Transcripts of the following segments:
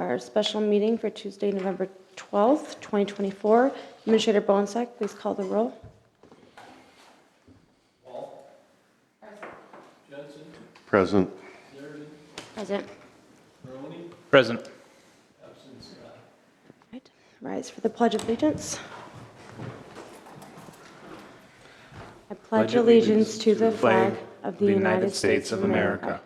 our special meeting for Tuesday, November 12th, 2024. Administrator Bohnsack, please call the roll. Wall. Jensen. Present. Zerden. Present. Maroney. Present. Absent Scott. Right. Rise for the Pledge of Allegiance. I pledge allegiance to the flag of the United States of America,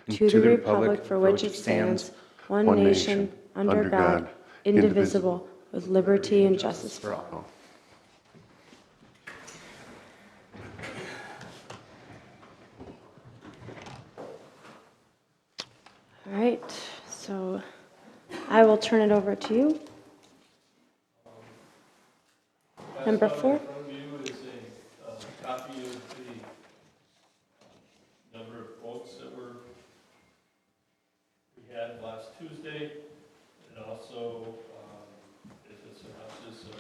to the republic for which it stands, one nation, under God, indivisible, with liberty and justice for all. all. All right, so I will turn it over to you. Number 4. In front of you is a copy of the number of votes that we had last Tuesday, and also is a synopsis of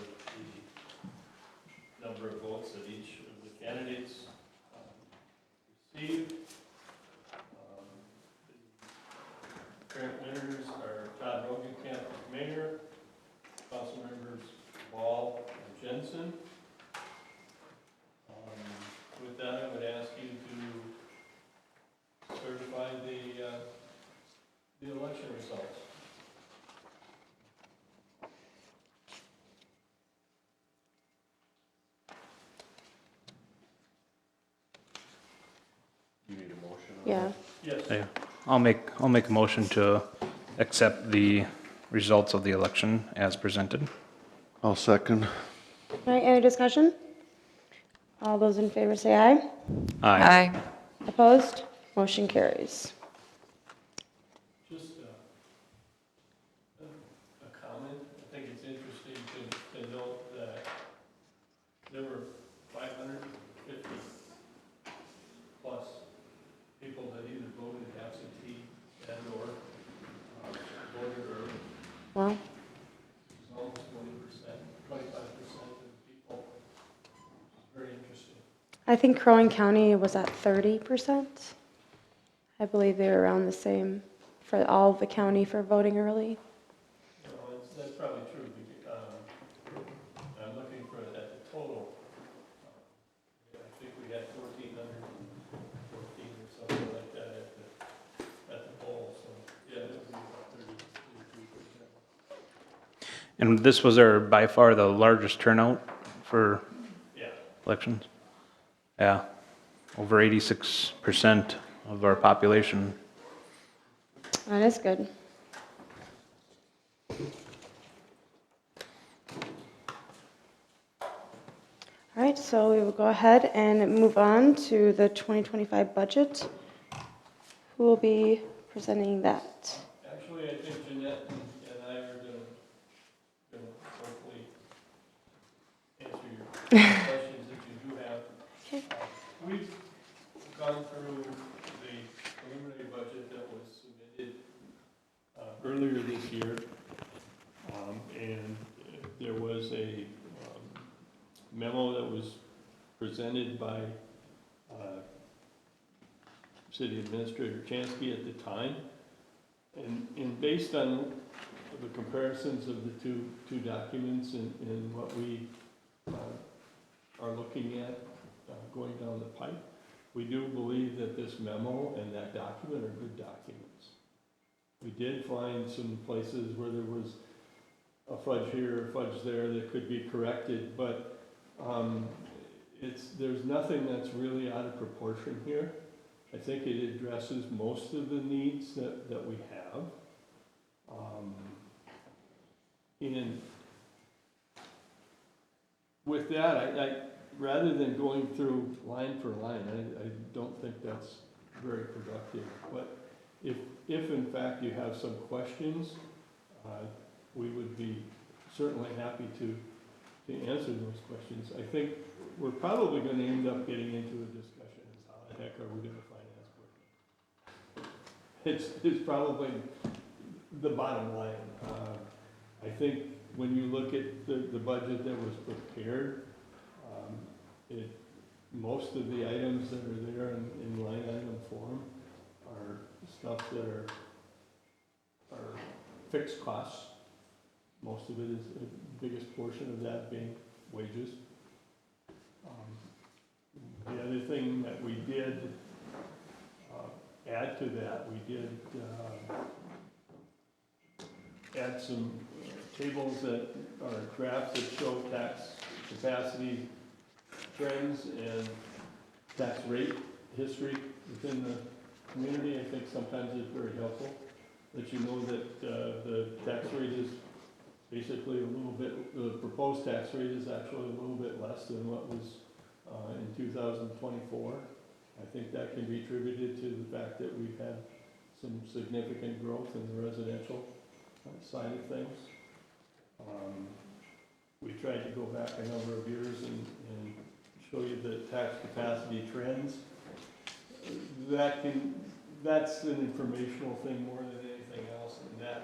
the number of votes that each of the candidates received. The current winners are Todd Rogenkamp as mayor, council members Ball and Jensen. With that, I would ask you to certify the election results. You need a motion? Yeah. Yes. Hey, I'll make a motion to accept the results of the election as presented. I'll second. All right, any discussion? All those in favor say aye. Aye. Opposed? Motion carries. Just a comment. I think it's interesting to note that there were 550 plus people that either voted absentee and or voted early. Well, It's almost 20%, 25% of the people. It's very interesting. I think Crow Wing County was at 30%. I believe they were around the same for all of the county for voting early. That's probably true. I'm looking for at the total. I think we had 1,414 or something like that at the poll. So yeah, it would be about 33%. And this was by far the largest turnout for Yeah. elections. Yeah, over 86% of our population. That is good. All right, so we will go ahead and move on to the 2025 budget. Who will be presenting that? Actually, I think Jeanette and I are going to hopefully answer your questions that you do have. Okay. We've gone through the preliminary budget that was submitted earlier this year, and there was a memo that was presented by City Administrator Chansky at the time, and based on the comparisons of the two documents and what we are looking at going down the pipe, we do believe that this memo and that document are good documents. We did find some places where there was a fudge here, a fudge there that could be corrected, but there's nothing that's really out of proportion here. I think it addresses most of the needs that we have. And with that, I rather than going through line for line, I don't think that's very productive. But if in fact you have some questions, we would be certainly happy to answer those questions. I think we're probably going to end up getting into a discussion as how the heck are we going to finance work. It's probably the bottom line. I think when you look at the budget that was prepared, most of the items that are there in line item form are stuff that are fixed costs. Most of it is, the biggest portion of that being wages. The other thing that we did add to that, we did add some tables that are graphs that show tax capacity trends and tax rate history within the community. I think sometimes it's very helpful that you know that the tax rate is basically a little bit, the proposed tax rate is actually a little bit less than what was in 2024. I think that can be attributed to the fact that we've had some significant growth in the residential side of things. We tried to go back a number of years and show you the tax capacity trends. That's an informational thing more than anything else, and that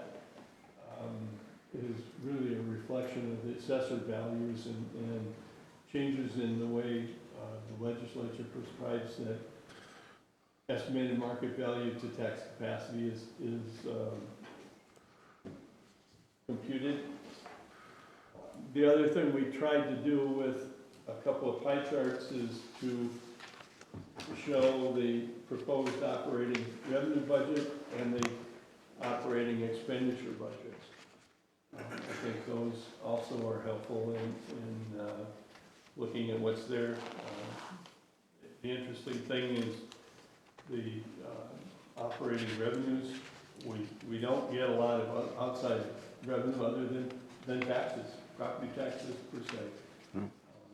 is really a reflection of the assessor values and changes in the way the legislature prescribes that estimated market value to tax capacity is computed. The other thing we tried to do with a couple of pie charts is to show the proposed operating revenue budget and the operating expenditure budgets. I think those also are helpful in looking at what's there. The interesting thing is the operating revenues. We don't get a lot of outside revenue other than taxes, property taxes per se.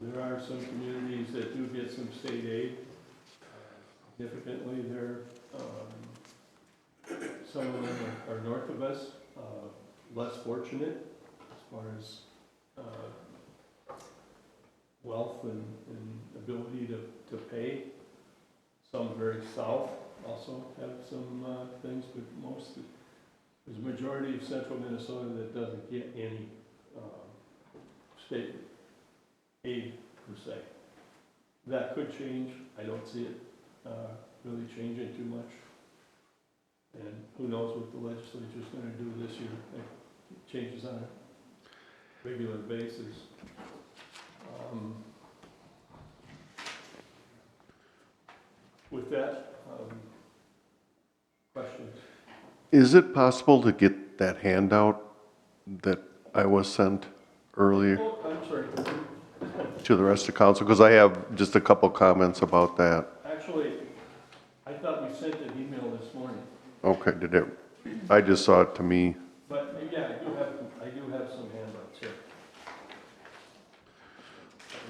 There are some communities that do get some state aid. Significantly, some of them are north of us, less fortunate as far as wealth and ability to pay. Some very south also have some things, but there's a majority of central Minnesota that doesn't get any state aid per se. That could change. I don't see it really changing too much. And who knows what the legislature's going to do this year. It changes on a regular basis. With that, questions? Is it possible to get that handout that I was sent earlier Oh, I'm sorry. to the rest of council? Because I have just a couple comments about that. Actually, I thought we sent an email this morning, Okay, I just saw it to me. but yeah, I do have some handouts here.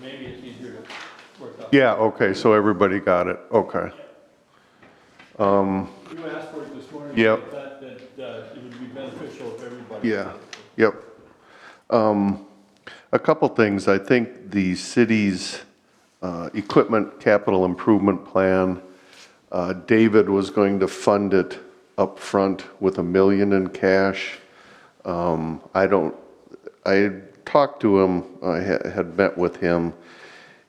Maybe it's easier to work out. Yeah, okay, so everybody got it, okay. You asked for it this morning. Yep. I thought that it would be beneficial if everybody. Yeah, yep. A couple things, I think the city's equipment capital improvement plan, David was going to fund it up front with $1 million in cash. I talked to him, I had met with him,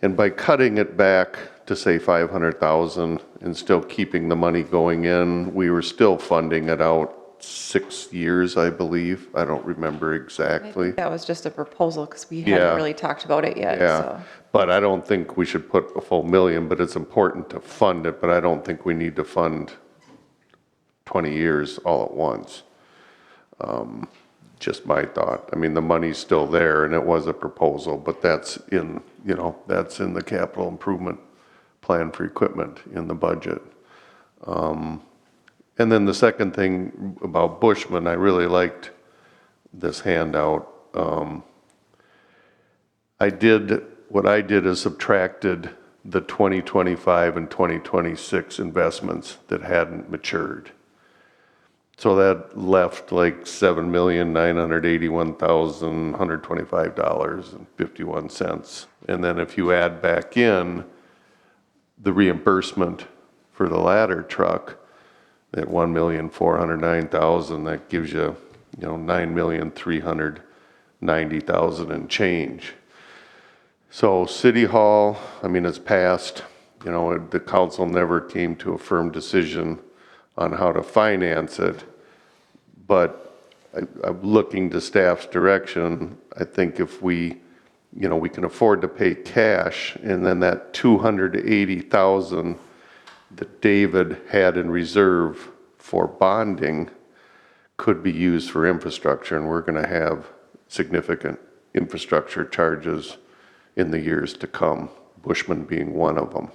and by cutting it back to say 500,000 and still keeping the money going in, we were still funding it out 6 years, I believe. I don't remember I exactly. think that was just a proposal because we Yeah. hadn't really talked about it yet, Yeah, so. but I don't think we should put a full $1 million, but it's important to fund it, but I don't think we need to fund 20 years all at once. Just my thought. I mean, the money's still there and it was a proposal, but that's in, that's in the capital improvement plan for equipment in the budget. And then the second thing about Bushman, I really liked this handout. What I did is subtracted the 2025 and 2026 investments that hadn't matured. So that left like $7,981,125.51. And then if you add back in the reimbursement for the ladder truck, at $1,409,000, that gives you, $9,390,000 and change. So City Hall, it's passed, the council never came to a firm decision on how to finance it, but I'm looking to staff's direction. I think if we, we can afford to pay cash, and then that 280,000 that David had in reserve for bonding could be used for infrastructure, and we're going to have significant infrastructure charges in the years to come, Bushman being one of them.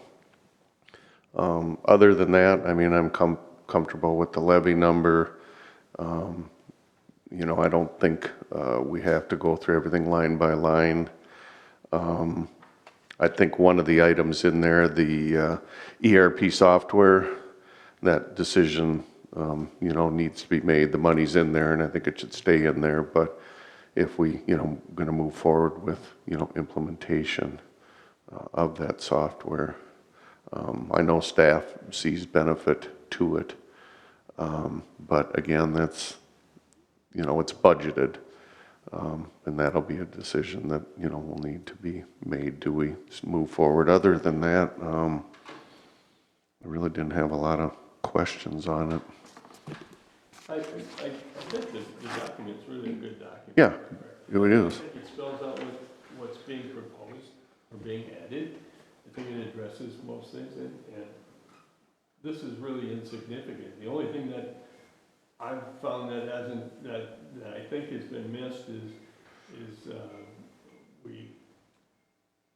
Other than that, I mean, I'm comfortable with the levy number. I don't think we have to go through everything line by line. I think one of the items in there, the ERP software, that decision, needs to be made. The money's in there, and I think it should stay in there. But if we, going to move forward with, implementation of that software, I know staff sees benefit to it. But again, that's, it's budgeted. And that'll be a decision that, will need to be made. Do we move forward? Other than that, I really didn't have a lot of questions on it. I think the document's really a good document. Yeah, it I is. think it spells out what's being proposed or being added. I think it addresses most things, and this is really insignificant. The only thing that I've found that I think has been missed is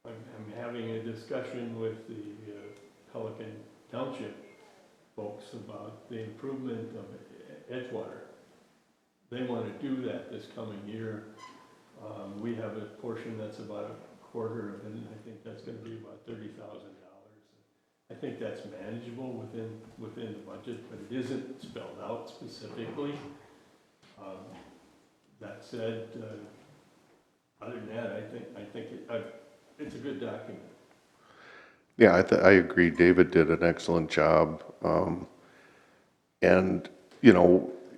I'm having a discussion with the Pelican Township folks about the improvement of Edgewater. They want to do that this coming year. We have a portion that's about a quarter of it, and I think that's going to be about $30,000. I think that's manageable within the budget, but it isn't spelled out specifically. That said, other than that, I think it's a good document. Yeah, I agree. David did an excellent job. And,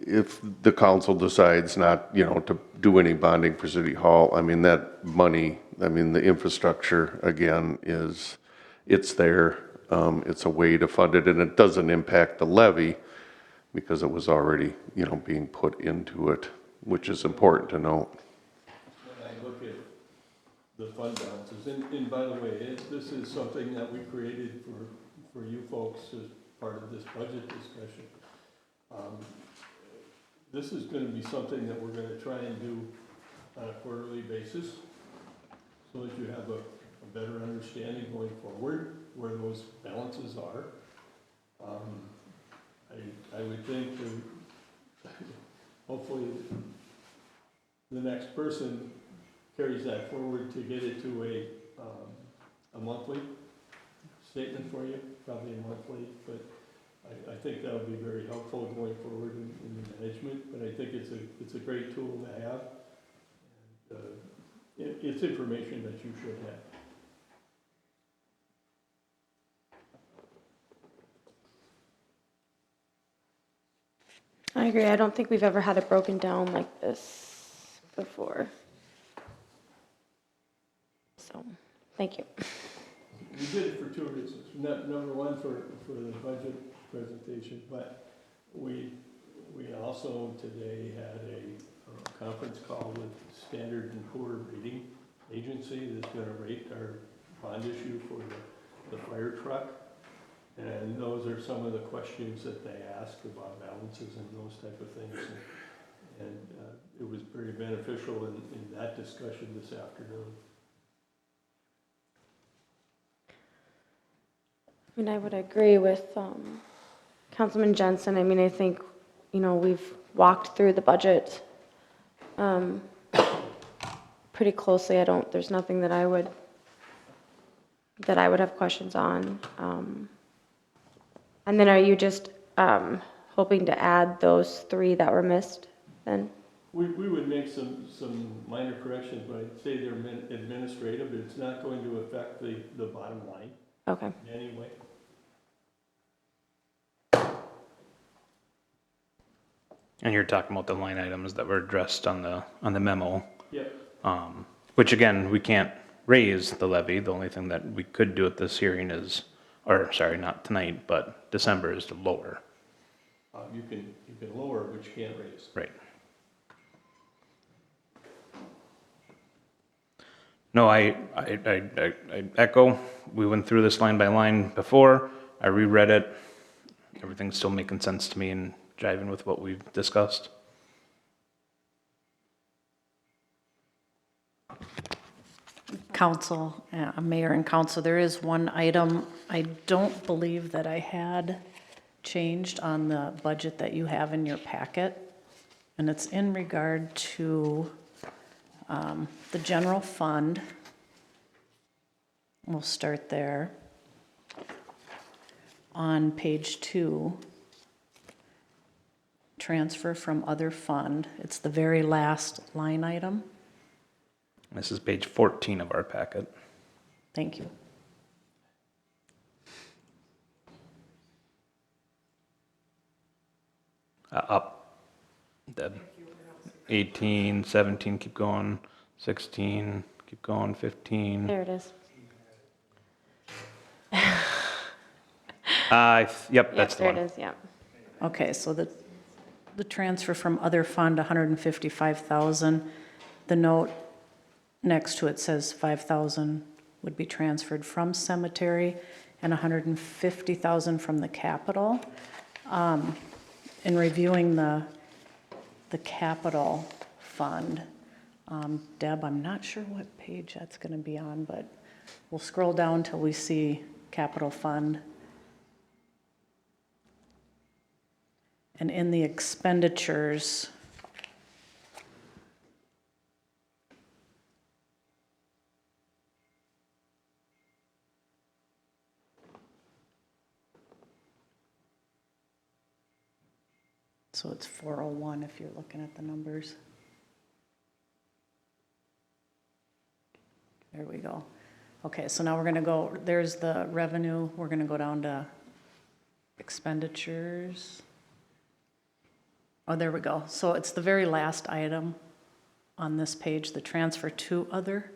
if the council decides not, to do any bonding for City Hall, I mean, that money, the infrastructure, again, it's there. It's a way to fund it, and it doesn't impact the levy because it was already, being put into it, which is important to note. When I look at the fund balances, and by the way, this is something that we created for you folks as part of this budget discussion. This is going to be something that we're going to try and do on a quarterly basis so that you have a better understanding going forward where those balances are. I would think that hopefully the next person carries that forward to get it to a monthly statement for you, probably a monthly, but I think that'll be very helpful going forward in the management, but I think it's a great tool to have. And, it's information that you should have. I agree. I don't think we've ever had it broken down like this before. So, thank you. We did it for two reasons. Number one, for the budget presentation, but we also today had a conference call with Standard & Poor Rating Agency that's going to rate our bond issue for the fire truck. And those are some of the questions that they ask about balances and those type of things. And it was very beneficial in that discussion this afternoon. I mean, I would agree with Councilman Jensen. I mean, I think, we've walked through the budget pretty closely. There's nothing that I would have questions on. And then are you just hoping to add those 3 that were missed then? We would make some minor corrections, but I'd say they're administrative. It's not going to affect the bottom line Okay. in any way. And you're talking about the line items that were addressed on the memo. Yep. Which again, we can't raise the levy. The only thing that we could do at this hearing is, or sorry, not tonight, but December, is to lower. You can lower, but you can't raise. Right. No, I echo, we went through this line by line before, I reread it, everything's still making sense to me and jiving with what we've discussed. Council, Mayor and Council, there is one item I don't believe that I had changed on the budget that you have in your packet, and it's in regard to the general fund. We'll start there. On page 2, transfer from other fund, it's the very last line item. This is page 14 of our packet. Thank you. Up, dead. 18, 17, keep going, 16, keep going, 15. There it is. Yep, that's the There it one. is, yeah. Okay, so the transfer from other fund, 155,000. The note next to it says 5,000 would be transferred from cemetery and 150,000 from the capital. In reviewing the capital fund, Deb, I'm not sure what page that's going to be on, but we'll scroll down till we see capital fund. And in the expenditures, so it's 401 if you're looking at the numbers. There we go. Okay, so now we're going to go, there's the revenue. We're going to go down to expenditures. Oh, there we go. So it's the very last item on this page, the transfer to other,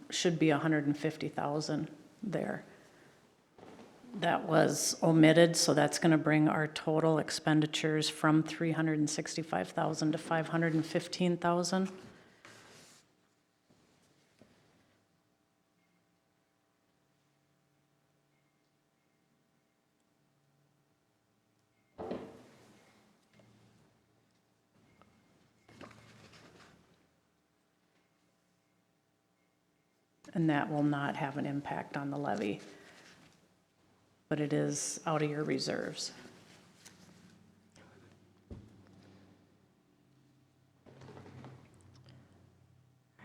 should be 150,000 there. That was omitted, so that's going to bring our total expenditures from 365,000 to 515,000. And that will not have an impact on the levy, but it is out of your reserves.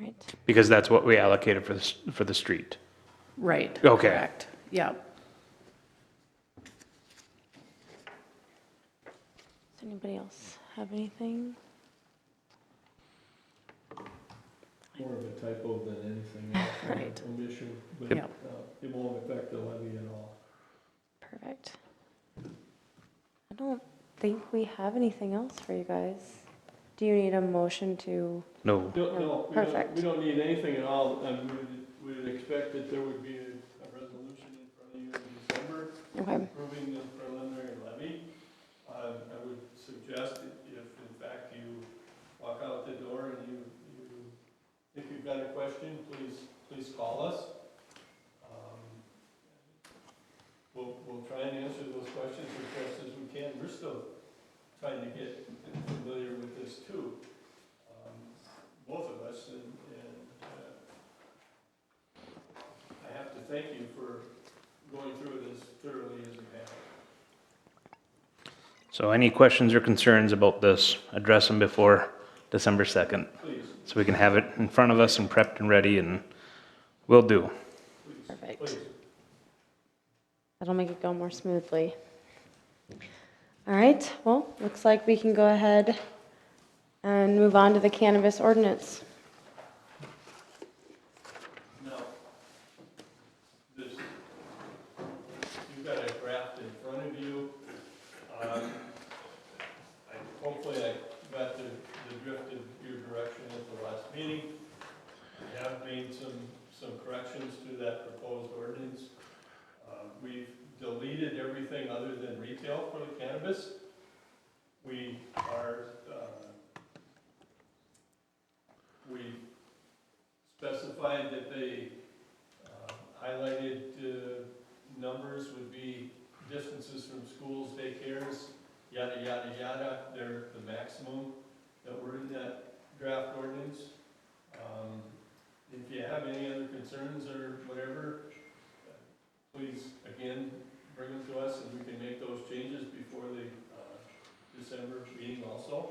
Right. Because that's what we allocated for the street. Right. Okay. Correct. Yeah. Does anybody else have anything? More of a typo than anything else. Right. Omission, but Yep. it won't affect the levy at all. Perfect. I don't think we have anything else for you guys. Do you need a motion to? No, No, Perfect. we don't need anything at all, and we would expect that there would be a resolution in front of you in December Okay. approving the preliminary levy. I would suggest if in fact you walk out the door and if you've got a question, please call us. We'll try and answer those questions as best as we can. We're still trying to get familiar with this too, both of us, and I have to thank you for going through it as thoroughly as you have. so any questions or concerns about this, address them before December 2nd, Please, so we can have it in front of us and prepped and ready, and will do. Perfect. please. That'll make it go more smoothly. All right, well, looks like we can go ahead and move on to the cannabis ordinance. Now, you've got a draft in front of you. Hopefully I got the drift of your direction at the last meeting. We have made some corrections to that proposed ordinance. We've deleted everything other than retail for the cannabis. We are, we specified that they highlighted numbers would be distances from schools, daycares, yada, yada, yada. They're the maximum that were in that draft ordinance. If you have any other concerns or whatever, please, again, bring them to us and we can make those changes before the December meeting also.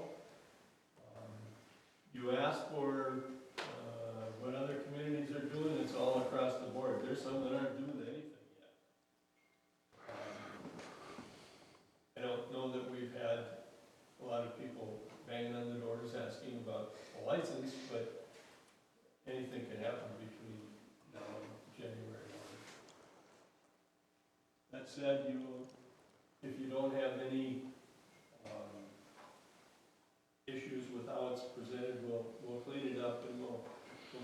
You asked for what other communities are doing, it's all across the board. There's some that aren't doing anything yet. I don't know that we've had a lot of people banging on the doors asking about a license, but anything can happen between now and January 1. That said, if you don't have any issues with how it's presented, we'll clean it up and we'll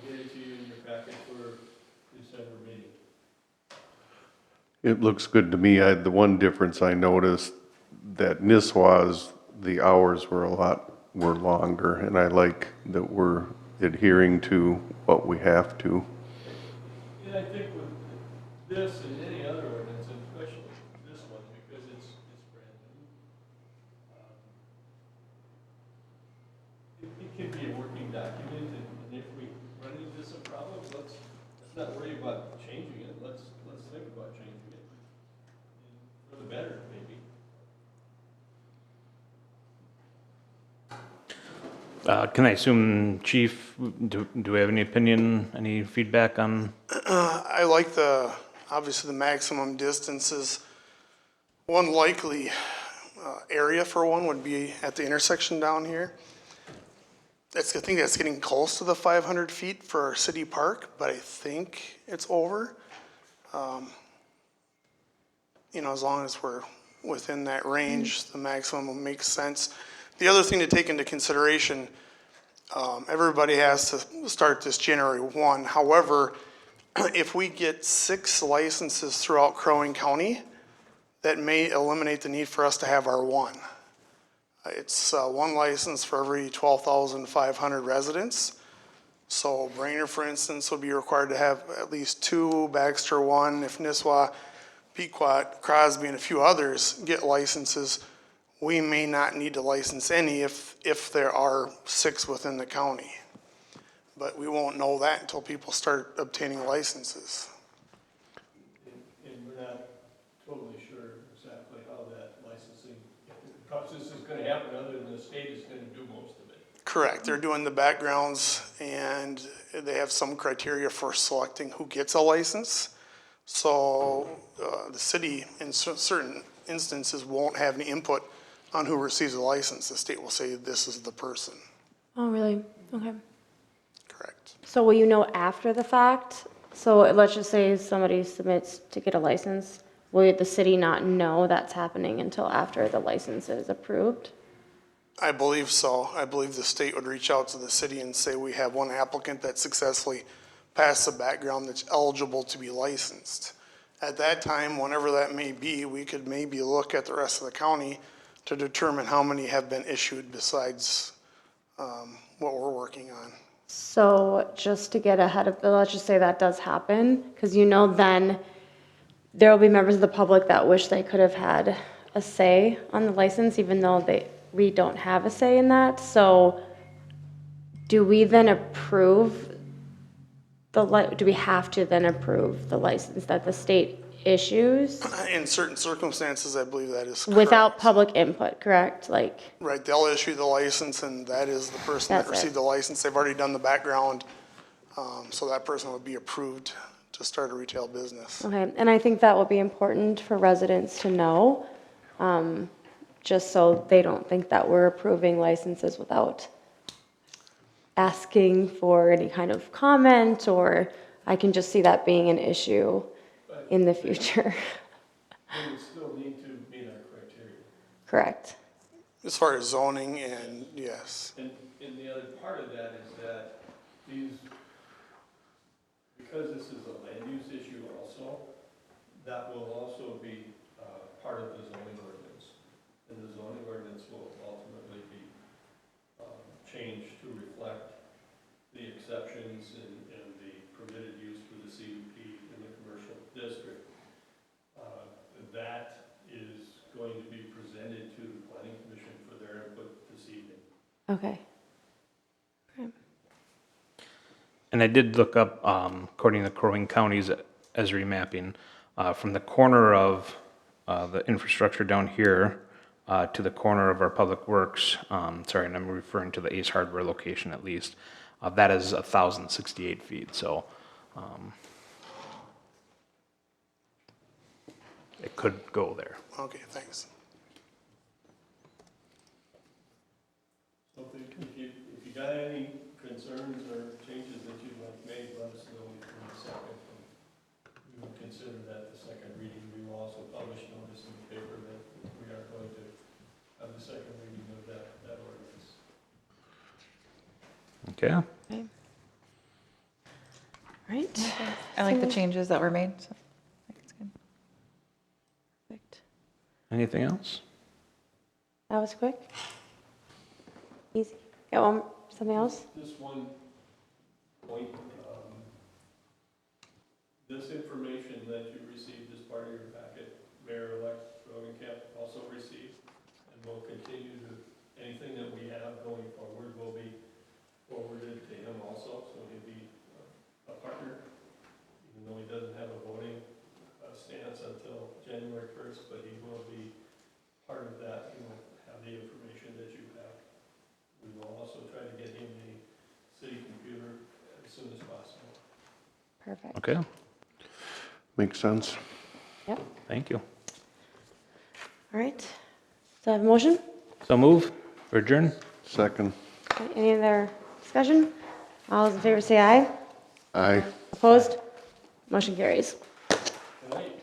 get it to you in your packet for December meeting. It looks good to me. The one difference I noticed that Nisswa's, the hours were longer, and I like that we're adhering to what we have to. And I think with this and any other ordinance, and especially this one, because it's brand new, it can be a working document, and if we run into some problems, let's not worry about changing it. Let's think about changing it for the better, maybe. Can I assume, Chief, do we have any opinion, any feedback on? I like obviously the maximum distances. One likely area for one would be at the intersection down here. I think that's getting close to the 500 feet for our city park, but I think it's over. As long as we're within that range, the maximum will make sense. The other thing to take into consideration, everybody has to start this January 1. However, if we get 6 licenses throughout Crow Wing County, that may eliminate the need for us to have our one. It's 1 license for every 12,500 residents. So Brainerd, for instance, would be required to have at least 2, Baxter 1. If Nisswa, Pequot, Crosby, and a few others get licenses, we may not need to license any if there are 6 within the county. But we won't know that until people start obtaining licenses. And we're not totally sure exactly how that licensing process is going to happen, other than the state is going to do most of it. Correct. They're doing the backgrounds, and they have some criteria for selecting who gets a license. So the city, in certain instances, won't have any input on who receives a license. The state will say this is the person. Oh, really? Okay. Correct. So will you know after the fact? So let's just say somebody submits to get a license. Will the city not know that's happening until after the license is approved? I believe so. I believe the state would reach out to the city and say, we have one applicant that successfully passed the background that's eligible to be licensed. At that time, whenever that may be, we could maybe look at the rest of the county to determine how many have been issued besides what we're working on. So just to get ahead of, let's just say that does happen, because then there will be members of the public that wish they could have had a say on the license, even though we don't have a say in that. So do we then approve do we have to then approve the license that the state issues In certain circumstances, I believe that is correct. without public input, correct? Right, they'll issue the license, and that is the person that That's it. received the license. They've already done the background, so that person would be approved to start a retail business. Okay, and I think that will be important for residents to know, just so they don't think that we're approving licenses without asking for any kind of comment, or I can just see that being an issue in the future. But we still need to meet our criteria. Correct. As far as zoning and, yes. And the other part of that is that because this is a land use issue also, that will also be part of the zoning ordinance. And the zoning ordinance will ultimately be changed to reflect the exceptions and the the CUP in the commercial district. That is going to be presented to the planning commission for their input this evening. Okay. And I did look up, according to Crow Wing County's Esri mapping, from the corner of the infrastructure down here to the corner of our public works, sorry, and I'm referring to the Ace Hardware location at least, that is 1,068 feet, so it could go there. Okay, thanks. So if you got any concerns or changes that you'd like made, let us know in a second. We will consider that the second reading. We will also publish notice in the paper that we are going to have the second reading of that ordinance. Okay? Right. I like the changes that were made, so I think it's good. Perfect. Anything else? That was quick. Easy. Got one, something else? Just one point, this information that you received as part of your packet, Mayor-elect Rogenkamp also received, and will continue to, anything that we have going forward will be forwarded to him also, so he'll be a partner, even though he doesn't have a voting stance until January 1st, but he will be part of that, he will have the information that you have. We will also try to get him a city computer as soon as possible. Perfect. Okay, Makes sense. Yep. thank you. All right. So I have a motion? So move, or adjourn? Second. Okay, any other discussion? All those in favor say aye. Aye. Opposed? Motion carries. Good night.